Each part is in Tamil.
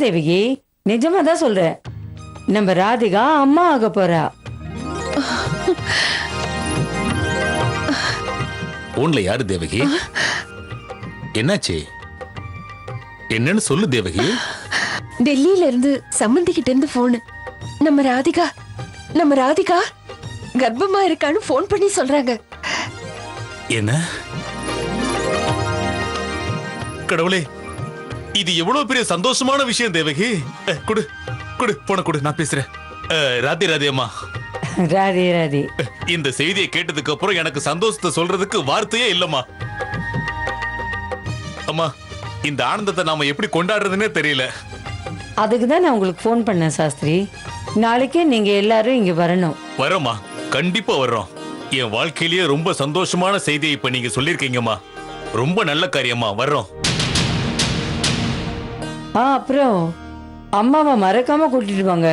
தேவகி, நிஜமா தான் சொல்றேன். நம்ம ராதிகா அம்மா ஆக போறா. போன்ல யாரு தேவகி? என்னாச்சு? என்னன்னு சொல்லு தேவகி. டெல்லியில இருந்து சம்பந்திக்கிட்ட இருந்து போன். நம்ம ராதிகா கர்ப்பமா இருக்கான்னு போன் பண்ணி சொல்றாங்க. என்ன? கடவுளே, இது எவ்வளவு பெரிய சந்தோஷமான விஷயம் தேவகி. குடு குடு போன குடு, நான் பேசுறேன். ராதே ராதே அம்மா. ராதே ராதே. இந்த செய்தியை கேட்டதுக்கு அப்புறம் எனக்கு சந்தோஷத்தை சொல்றதுக்கு வார்த்தையே இல்லம்மா. அம்மா, இந்த ஆனந்தத்தை நாம எப்படி கொண்டாடுறதுன்னே தெரியல. அதுக்கு தான் நான் உங்களுக்கு ஃபோன் பண்ணேன் சாஸ்திரி. நாளைக்கே நீங்க எல்லாரும் இங்க வரணும். வரோம்மா, கண்டிப்பா வர்றோம். என் வாழ்க்கையிலேயே ரொம்ப சந்தோஷமான செய்தியை இப்ப நீங்க சொல்லிருக்கீங்கம்மா. ரொம்ப நல்ல காரியம்மா, வர்றோம். அப்புறம் அம்மாவை மறக்காம கூட்டிட்டு வாங்க.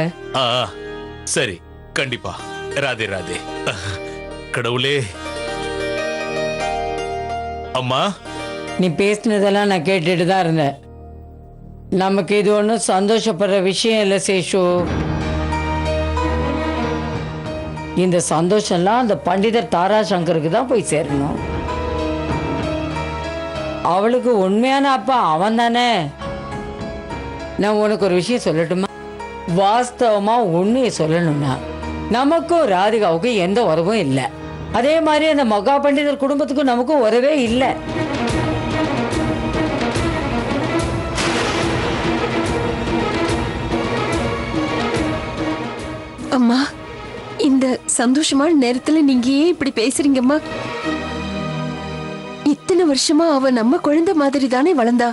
சரி, கண்டிப்பா. ராதே ராதே. கடவுளே. அம்மா, நீ பேசினதெல்லாம் நான் கேட்டுட்டு தான் இருந்தேன். நமக்கு இது ஒன்றும் சந்தோஷப்படுற விஷயம் இல்லை சேஷு. இந்த சந்தோஷம்லாம் அந்த பண்டிதர் தாரா சங்கருக்கு தான் போய் சேரணும். அவளுக்கு உண்மையான அப்பா அவன் தானே. நான் உனக்கு ஒரு விஷயம் சொல்லட்டுமா? வாஸ்தவமா உண்மையை சொல்லணும்னா நமக்கும் ராதிகாவுக்கும் எந்த உறவும் இல்லை. அதே மாதிரி அந்த மகா பண்டிதர் குடும்பத்துக்கும் நமக்கும் உறவே இல்லை. அம்மா, இந்த சந்தோஷமான நேரத்துல நீங்க ஏன் இப்படி பேசுறீங்கம்மா? இத்தனை வருஷமா அவ நம்ம குழந்தை மாதிரி தானே வளர்ந்தா.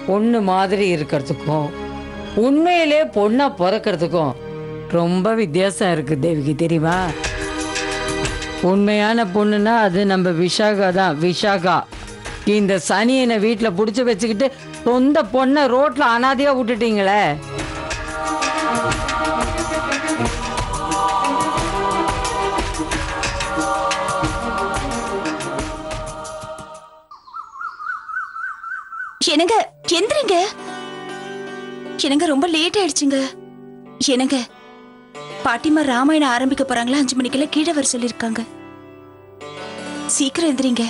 பொண்ணு மாதிரி இருக்கிறதுக்கும் உண்மையிலே பொண்ணா பிறக்கிறதுக்கும் ரொம்ப வித்தியாசம் இருக்கு தேவிக்கு, தெரியுமா? உண்மையான பொண்ணுன்னா அது நம்ம விஷாகா தான். விஷாகா இந்த சனியனை வீட்டில் பிடிச்சி வச்சுக்கிட்டு சொந்த பொண்ணை ரோட்ல அனாதையா விட்டுட்டீங்களே. என்னங்க, எந்திரிங்க. என்னங்க, ரொம்ப லேட் ஆயிடுச்சுங்க. என்னங்க, பாட்டிமா ராமாயணம் ஆரம்பிக்க போறாங்களா? 5 மணிக்கெல்லாம் கீழே வர சொல்லிருக்காங்க. சீக்கிரம் எந்திரிங்க,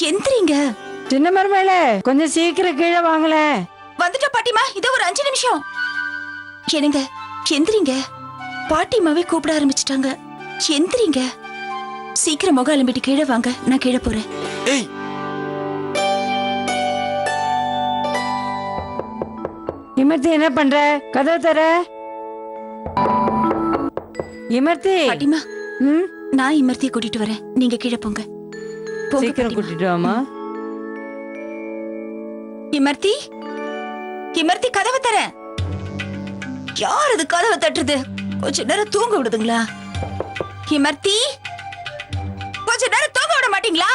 எந்திரிங்க. சின்ன மருமகளே, கொஞ்சம் சீக்கிரம் கீழே வாங்கல. வந்துட்டா பாட்டிமா, இதோ ஒரு 5 நிமிஷம். என்னங்க, எந்திரிங்க. பாட்டிமாவே கூப்பிட ஆரம்பிச்சிட்டாங்க. எந்திரிங்க, சீக்கிரம் முகம் அலம்பிட்டு கீழே வாங்க. நான் கீழே போறேன். ஏய், இமர்த்தி, என்ன பண்ற? கதவை தர. இமர்த்தி. பாட்டிமா, நான் இமர்த்தியை கூட்டிட்டு வரேன். நீங்க கீழே போங்க. சீக்கிரம் கூட்டிட்டு வாமா. இமர்த்தி, இமர்த்தி, கதவை தர. யார் அது கதவை தட்டுறது? கொஞ்ச நேரம் தூங்க விடுதுங்களா? இமர்த்தி, கொஞ்ச நேரம் தூங்க விட மாட்டீங்களா?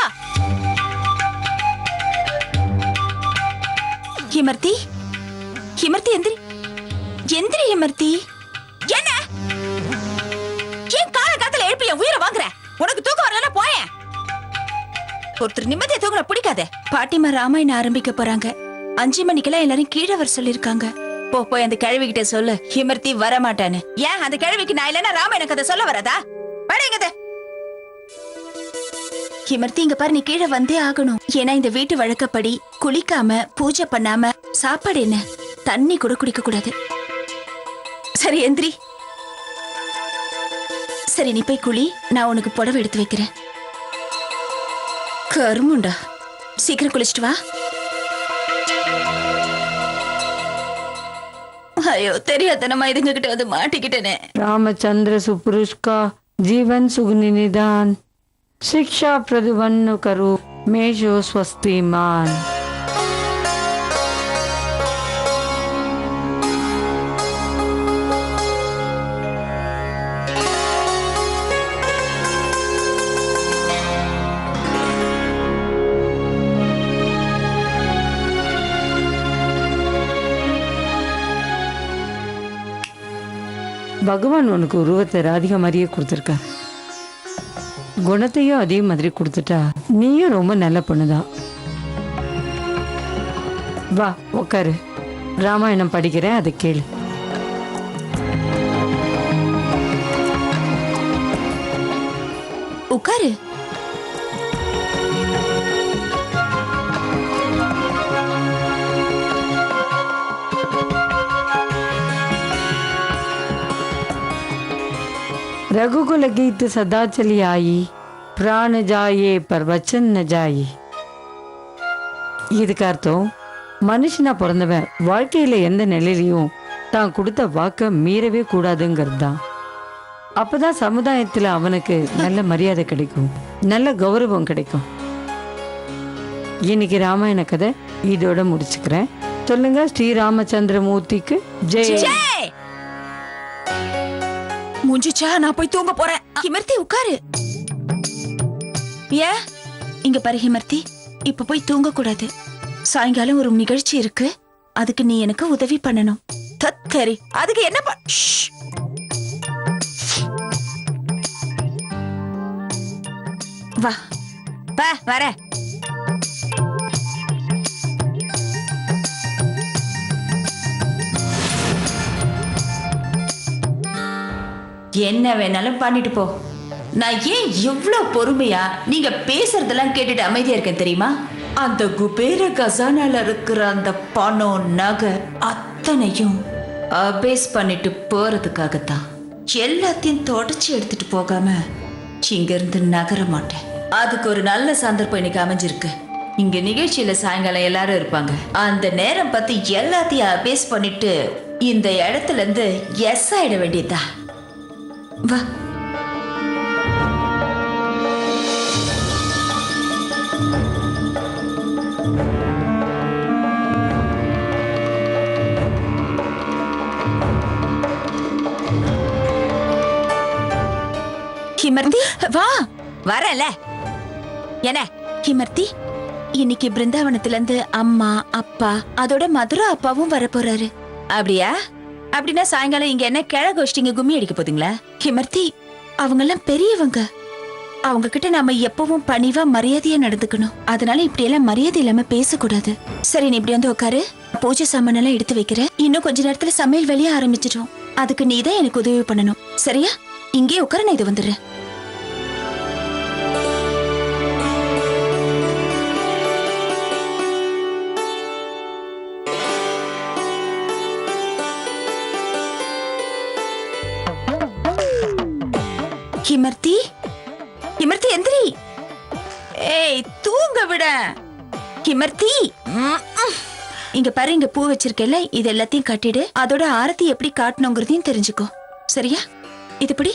இமர்த்தி, இமர்த்தி, எந்திரி, எந்திரி இமர்த்தி. என்ன ஏன் காலத்துல எழுப்பி என் உயிரை வாங்குற? உனக்கு தூக்கம் வரலன்னா போயேன். ஒருத்தர் நிம்மதியா தூங்குற பிடிக்காதே. பாட்டிமா ராமாயணம் ஆரம்பிக்க போறாங்க. 5 மணிக்கெல்லாம் எல்லாரும் கீழே வர சொல்லிருக்காங்க. போய் அந்த கிழவிகிட்ட சொல்லு இமர்த்தி வர மாட்டான்னு. ஏன் அந்த கிழவிக்கு நான் இல்லைன்னா ராமாயண கதை சொல்ல வராதா? படைங்கத. இமர்த்தி, இங்க பாரு, நீ கீழே வந்தே ஆகணும். ஏன்னா இந்த வீட்டு வழக்கப்படி குளிக்காம பூஜை பண்ணாம சாப்பாடு என்ன, தண்ணி கூட குடிக்க கூடாது. சரி, எந்திரி. சரி, நீ போய் குளி. நான் உனக்கு புடவை எடுத்து வைக்கிறேன். கருமுண்டா, சீக்கிரம் குளிச்சுட்டு வா. ஐயோ, தெரியாதனமா இதுங்க கிட்ட வந்து மாட்டிக்கிட்டேனே. रामचंद्र सुपुरुष का जीवन सुगनि निदान शिक्षा प्रदुवन्न करो मेजो स्वस्तिमान. பகவான் உனக்கு உருவத்தை ராதிகா மாதிரியே கொடுத்துருக்காரு. குணத்தையும் அதே மாதிரி கொடுத்துட்டா நீயும் ரொம்ப நல்ல பொண்ணுதான். வா உக்காரு. ராமாயணம் படிக்கிறேன், அதை கேளு. உட்காரு. रघुकुल गीत सदा चली आई, प्राण जाए पर वचन न जाई. இதுக்கு அர்த்தம், மனுஷனா பிறந்தவன் வாழ்க்கையில எந்த நிலையிலையும் தான் கொடுத்த வாக்க மீறவே கூடாதுங்கிறது தான். அப்பதான் சமுதாயத்துல அவனுக்கு நல்ல மரியாதை கிடைக்கும், நல்ல கௌரவம் கிடைக்கும். இன்னைக்கு ராமாயண கதை இதோட முடிச்சுக்கிறேன். சொல்லுங்க, ஸ்ரீராமச்சந்திரமூர்த்திக்கு ஜெய். ஜெய். முடிஞ்சுச்சா? நான் போய் தூங்க போறேன். ஹிமர்த்தி உட்காரு. ஏன் இங்க பாரு ஹிமர்த்தி, இப்ப போய் தூங்க கூடாது. சாயங்காலம் ஒரு நிகழ்ச்சி இருக்கு, அதுக்கு நீ எனக்கு உதவி பண்ணணும். தத்தரி. அதுக்கு என்ன வா வா வர. என்ன வேணாலும் பண்ணிட்டு போ. நான் ஏன் இவ்வளவு பொறுமையா நீங்க பேசுறதெல்லாம் கேட்டுட்டு அமைதியா இருக்கேன் தெரியுமா? அந்த குபேர கசானால இருக்கிற அந்த பணம் நகை அத்தனையும் அபேஸ் பண்ணிட்டு போறதுக்காகத்தான். எல்லாத்தையும் தொடச்சி எடுத்துட்டு போகாம இங்க இருந்து நகர மாட்டேன். அதுக்கு ஒரு நல்ல சந்தர்ப்பம் இன்னைக்கு அமைஞ்சிருக்கு. இங்க நிகழ்ச்சியில சாயங்காலம் எல்லாரும் இருப்பாங்க. அந்த நேரம் பார்த்து எல்லாத்தையும் அபேஸ் பண்ணிட்டு இந்த இடத்துல இருந்து எஸ் ஆயிட வேண்டியதா. வா. கிமர்த்தி வா. வரல என்ன கிமர்த்தி, இன்னைக்கு பிருந்தாவனத்துல இருந்து அம்மா அப்பா அதோட மதுரா அப்பாவும் வர போறாரு. அப்படியா? அப்படின்னா சாயங்காலம் இங்க என்ன கிழ கோஷ்டிங்க கும்மி அடிக்க போதுங்களா? கிமர்த்தி, அவங்க எல்லாம் பெரியவங்க. அவங்க கிட்ட நாம எப்பவும் பணிவா மரியாதையா நடந்துக்கணும். அதனால இப்படி எல்லாம் மரியாதை இல்லாம பேசக்கூடாது. சரி, நீ இப்படி வந்து உட்காரு. பூஜை சாமான் எல்லாம் எடுத்து வைக்கிறேன். இன்னும் கொஞ்ச நேரத்துல சமையல் வேலையை ஆரம்பிச்சிட்டோம். அதுக்கு நீ தான் எனக்கு உதவி பண்ணணும். சரியா? இங்கே உட்கார, நான் இது வந்துடுறேன். கிமர்த்தி, கிமர்த்தி எந்திரி. ஏய், தூங்க விட. கிமர்த்தி, இங்க பாரு, இங்க பூ வச்சிருக்கல, இது எல்லாத்தையும் கட்டிடு. அதோட ஆரத்தி எப்படி காட்டணுங்கிறதையும் தெரிஞ்சுக்கோ. சரியா? இதுபடி.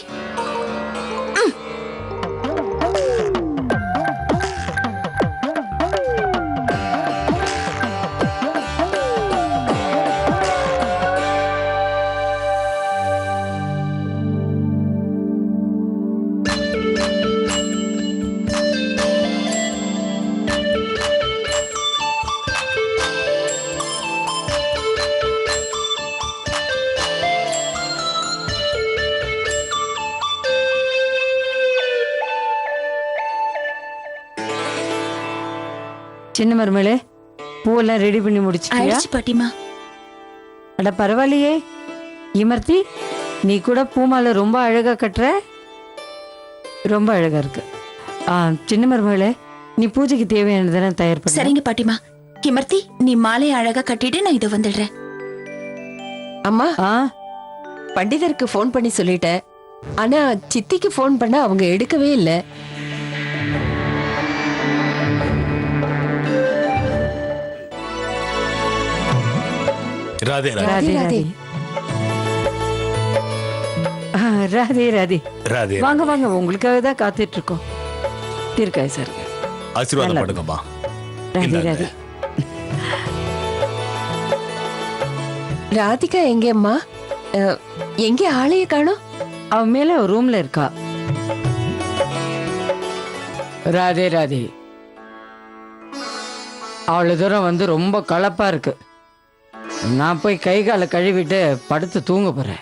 சின்ன மருமகளே, பூவெல்லாம் ரெடி பண்ணி முடிச்சிட்டியா? பாட்டிமா. அட பரவாயில்லையே இமர்த்தி, நீ கூட பூமாலை ரொம்ப அழகா கட்டுற. ரொம்ப அழகா இருக்கு. சின்ன மருமகளே, நீ பூஜைக்கு தேவையானதெல்லாம் தயார் பண்ணு. சரிங்க பாட்டிமா. கிமர்த்தி, நீ மாலை அழகா கட்டிட்டு நான் இதை வந்துடுறேன். அம்மா, பண்டிதருக்கு போன் பண்ணி சொல்லிட்டேன். ஆனா சித்திக்கு போன் பண்ண அவங்க எடுக்கவே இல்லை. ராதே ராதே ராதே. ராதே ராதே ராதே. வாங்க வாங்க, உங்களுக்காக தான் காத்துட்டு இருக்கோம். தீர்க்காய் சார், ஆசீர்வாதம் பண்ணுங்கம்மா. ராதே ராதே. ராதிகா எங்க அம்மா? எங்க ஆளைய காணோம்? அவ மேல ரூம்ல இருக்கா. ராதே ராதே. அவ்வளவு தூரம் வந்து ரொம்ப களைப்பா இருக்கு. நான் போய் கை காலை கழுவிட்டு படுத்து தூங்க போறேன்.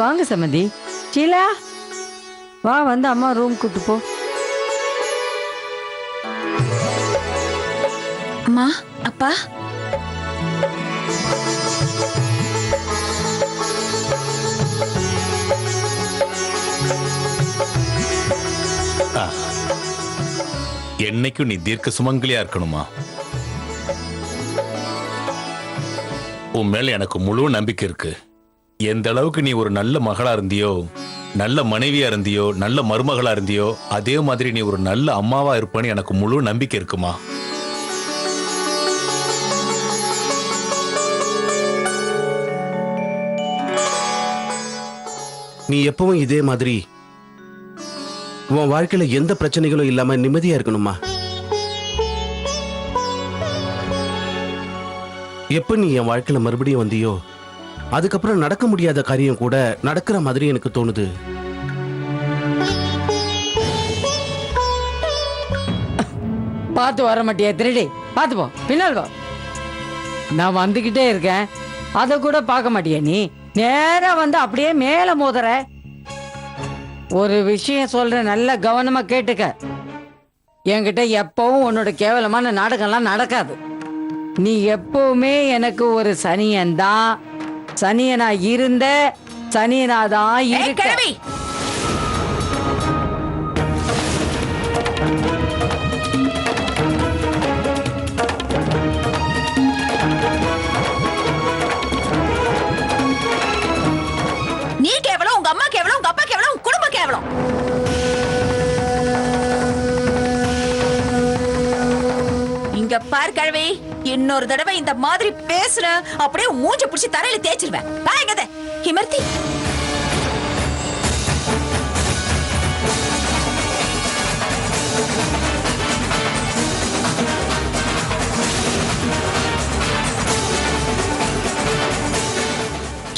வாங்க சம்மந்தி. ஷீலா, வா, வந்து அம்மா ரூம் கூட்டு போ. அம்மா, அப்பா, என்னைக்கும் நீ தீர்க்க சுமங்கலியா இருக்கணுமா? உன் மேல எனக்கு முழு நம்பிக்கை இருக்கு. எந்த அளவுக்கு நீ ஒரு நல்ல மகளா இருந்தியோ, நல்ல மனைவியா இருந்தியோ, நல்ல மருமகளா இருந்தியோ, அதே மாதிரி நீ ஒரு நல்ல அம்மாவா இருப்பன்னு எனக்கு முழு நம்பிக்கை இருக்குமா. நீ எப்பவும் இதே மாதிரி உன் வாழ்க்கையில எந்த பிரச்சனைகளும் இல்லாம நிம்மதியா இருக்கணுமா? எப்ப நீ என் வாழ்க்கையில மறுபடியும் வந்தியோ, அதுக்கப்புறம் நடக்க முடியாத காரியம் கூட நடக்கிற மாதிரி எனக்கு தோணுது. பார்த்து வர மாட்டியா திருடி? பார்த்து போ, பின்னால் போ. நான் வந்துகிட்டே இருக்கேன், அதை கூட பார்க்க மாட்டியா நீ? நேரா வந்து அப்படியே மேல மோதுற. ஒரு விஷயம் சொல்றேன், நல்ல கவனமா கேட்டுக்க. என்கிட்ட எப்பவும் உன்னோட கேவலமான நாடகம்லாம் நடக்காது. நீ எப்பவுமே எனக்கு ஒரு சனியன்தான். சனியனா இருந்த சனியனாதான் இருக்க. நீ கேவலம், உங்க அம்மா கேவலம், உங்க அப்பா கேவலம், உங்க குடும்ப கேவலம். இங்க பார் கழுவி, இன்னொரு தடவை இந்த மாதிரி பேசுற அப்படியே மூஞ்ச புடிச்சு தரையில தேய்ச்சிருவேன். வாங்கத ஹிமர்த்தி.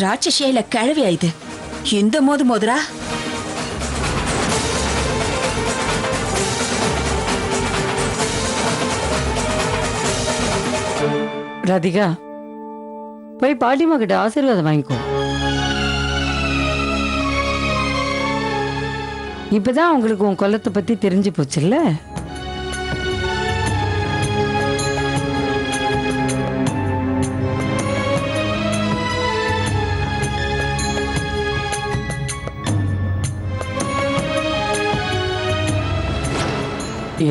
ராட்சசியில கழுவியா இது? இந்த மோதுரா? ராதிகா, போய் பாட்டிமா கிட்ட ஆசீர்வாதம் வாங்கிக்கோ. இப்பதான் உங்களுக்கு உன் கொல்லத்தை பத்தி தெரிஞ்சு போச்சுல்ல?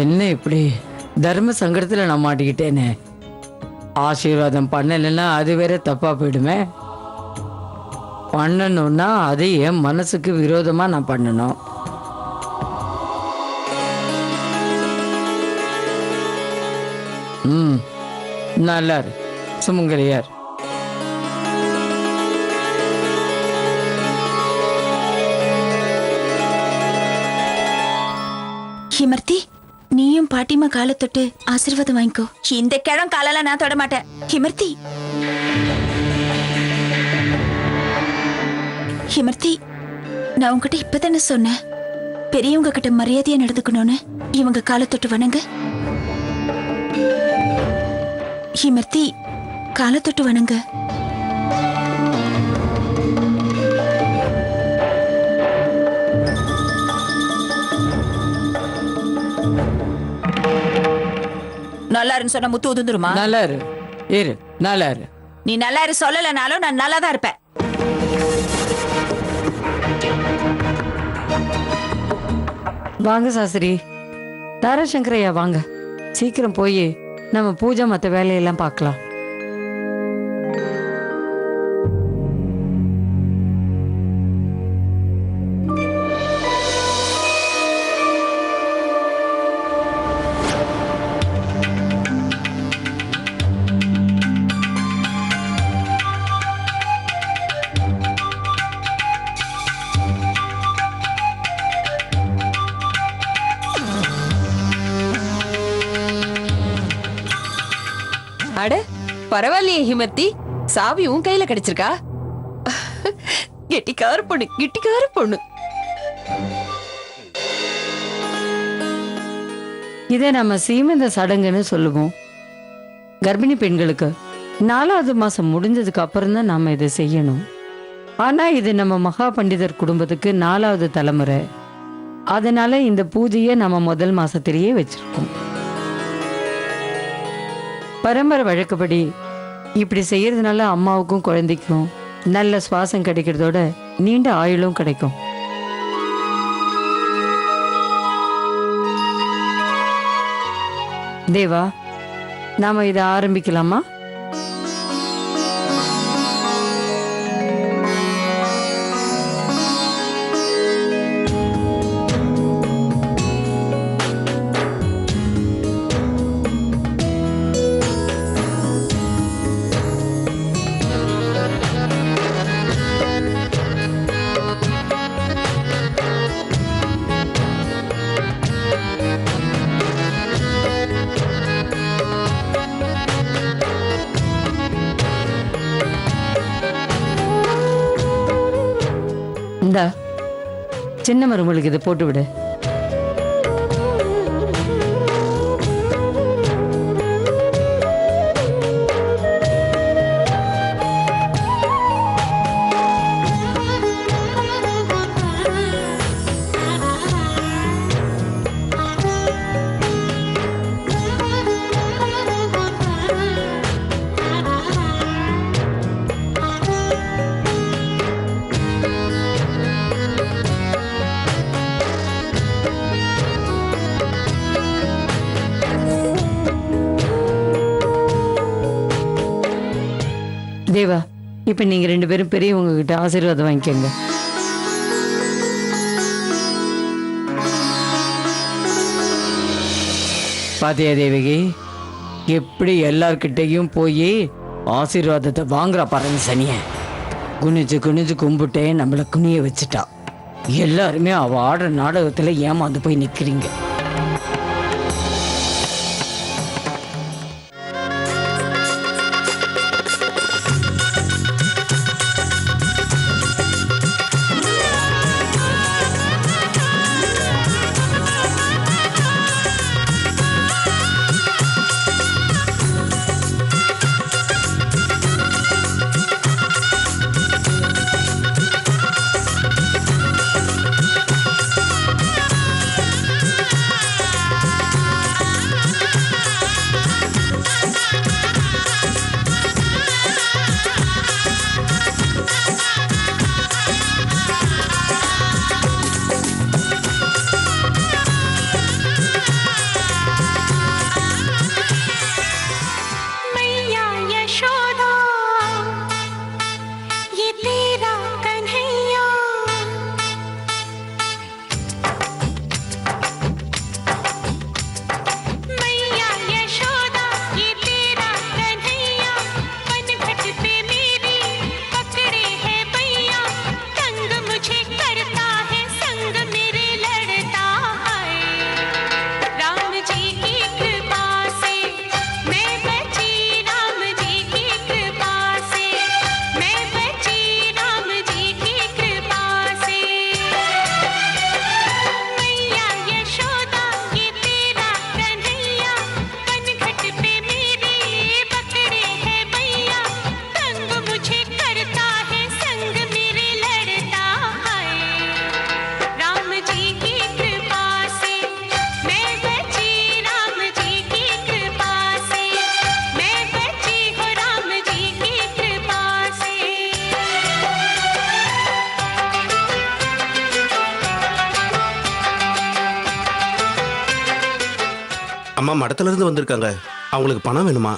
என்ன இப்படி தர்ம சங்கடத்துல நான் மாட்டிக்கிட்டேனே. ஆசீர்வாதம் பண்ணலைன்னா அது வேற தப்பா போயிடுமே. பண்ணணும்னா அது என் மனசுக்கு விரோதமா நான் பண்ணணும். நல்லாரு சுமங்கலியார். ஹிமர்த்தி, நீயும் பாட்டிமா காலை தொட்டு ஆசீர்வாதம் வாங்கிக்கோ. இந்த கிழம் காலெல்லாம் நான் தொட மாட்டேன். ஹிமர்த்தி, ஹிமர்த்தி, நான் உங்ககிட்ட இப்பதானே சொன்னேன் பெரியவங்க கிட்ட மரியாதையா நடந்துக்கணும்னு. இவங்க காலை தொட்டு வணங்க. ஹிமர்த்தி, காலை தொட்டு வணங்க. நல்லா இருந்து சொன்ன முத்து உதுந்துருமா? நல்லா இரு, நல்லா இரு. நீ நல்லா இரு சொல்லலனாலும் நான் நல்லா தான் இருப்பேன். வாங்க சாஸ்திரி, தாராசங்கரையா வாங்க. சீக்கிரம் போய் நம்ம பூஜை மற்ற வேலையெல்லாம் பார்க்கலாம். அட பரவாயில்லையே ஹிமர்த்தி, சாவி உன் கையில கிடைச்சிருக்கா? கெட்டிக்கார பொண்ணு, கெட்டிக்கார பொண்ணு. இதை நம்ம சீமந்த சடங்குன்னு சொல்லுவோம். கர்ப்பிணி பெண்களுக்கு 4வது மாசம் முடிஞ்சதுக்கு அப்புறம் தான் நாம இதை செய்யணும். ஆனா இது நம்ம மகா பண்டிதர் குடும்பத்துக்கு 4வது தலைமுறை. அதனால இந்த பூஜையை நம்ம முதல் மாசத்திலேயே வச்சிருக்கோம். பரம்பரை வழக்கப்படி இப்படி செய்யறதுனால அம்மாவுக்கும் குழந்தைக்கும் நல்ல சுவாசம் கிடைக்கிறதோட நீண்ட ஆயுளும் கிடைக்கும். தேவா, நாம இதை ஆரம்பிக்கலாமா? இந்தா, சின்ன மருமகளுக்கு இதை போட்டு விடு. தேவா, இப்ப நீங்க 2 பேரும் பெரியவங்க கிட்ட ஆசீர்வாதம் வாங்கிக்கோங்க. பாத்தியா தேவகி, எப்படி எல்லார்கிட்டையும் போய் ஆசீர்வாதத்தை வாங்குறா பாருங்க சனிய. குனிஞ்சு குனிஞ்சு கும்பிட்டே நம்மள குனிய வச்சுட்டா. எல்லாருமே அவ ஆடுற நாடகத்துல ஏமாந்து போய் நிக்கிறீங்க. அம்மா மடத்துல இருந்து வந்திருக்காங்க, அவங்களுக்கு பணம் வேணுமா?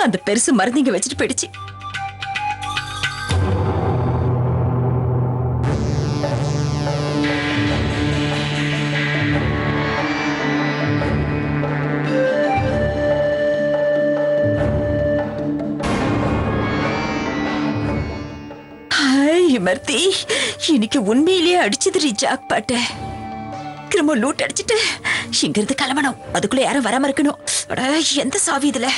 அந்த பெருசு மருந்திங்க வச்சுட்டு போயிடுச்சு. ஹாய் ஹிமர்த்தி, இன்னைக்கு உண்மையிலேயே அடிச்சது ஜாக் பாட்ட. திரும்ப லூட் அடிச்சிட்டு இங்க இருந்து கிளம்பணும். அதுக்குள்ள யாரும் வராம இருக்கணும். அட, எந்த சாவி இதுல?